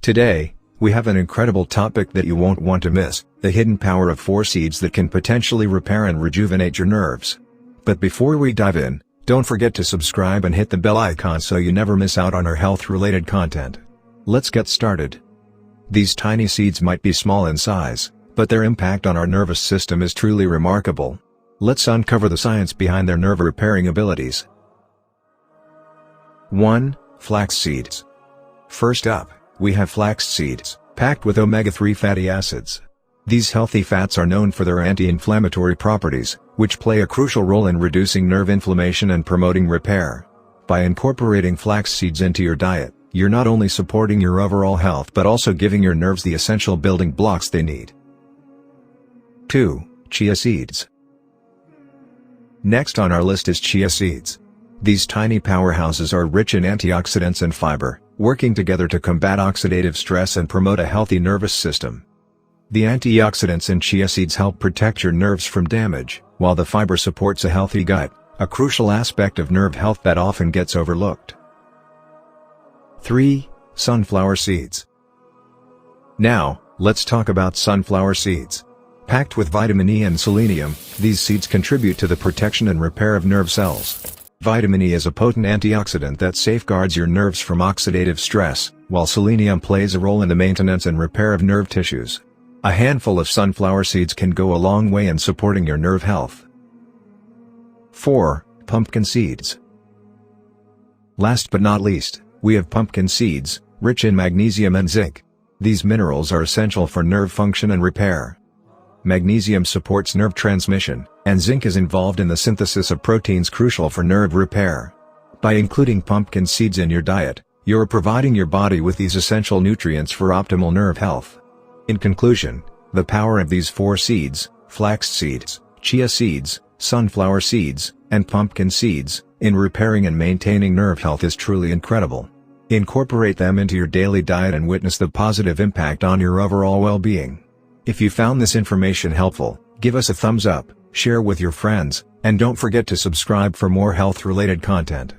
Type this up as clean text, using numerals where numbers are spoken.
Today, we have an incredible topic that you won't want to miss, the hidden power of 4 seeds that can potentially repair and rejuvenate your nerves. But before we dive in, don't forget to subscribe and hit the bell icon so you never miss out on our health-related content. Let's get started. These tiny seeds might be small in size, but their impact on our nervous system is truly remarkable. Let's uncover the science behind their nerve-repairing abilities. 1. Flax seeds. First up, we have flax seeds, packed with omega-3 fatty acids. These healthy fats are known for their anti-inflammatory properties, which play a crucial role in reducing nerve inflammation and promoting repair. By incorporating flax seeds into your diet, you're not only supporting your overall health but also giving your nerves the essential building blocks they need. 2. Chia seeds. Next on our list is chia seeds. These tiny powerhouses are rich in antioxidants and fiber, working together to combat oxidative stress and promote a healthy nervous system. The antioxidants in chia seeds help protect your nerves from damage, while the fiber supports a healthy gut, a crucial aspect of nerve health that often gets overlooked. 3. Sunflower seeds. Now, let's talk about sunflower seeds. Packed with vitamin E and selenium, these seeds contribute to the protection and repair of nerve cells. Vitamin E is a potent antioxidant that safeguards your nerves from oxidative stress, while selenium plays a role in the maintenance and repair of nerve tissues. A handful of sunflower seeds can go a long way in supporting your nerve health. 4. Pumpkin seeds. Last but not least, we have pumpkin seeds, rich in magnesium and zinc. These minerals are essential for nerve function and repair. Magnesium supports nerve transmission, and zinc is involved in the synthesis of proteins crucial for nerve repair. By including pumpkin seeds in your diet, you're providing your body with these essential nutrients for optimal nerve health. In conclusion, the power of these 4 seeds, flax seeds, chia seeds, sunflower seeds, and pumpkin seeds, in repairing and maintaining nerve health is truly incredible. Incorporate them into your daily diet and witness the positive impact on your overall well-being. If you found this information helpful, give us a thumbs up, share with your friends, and don't forget to subscribe for more health-related content.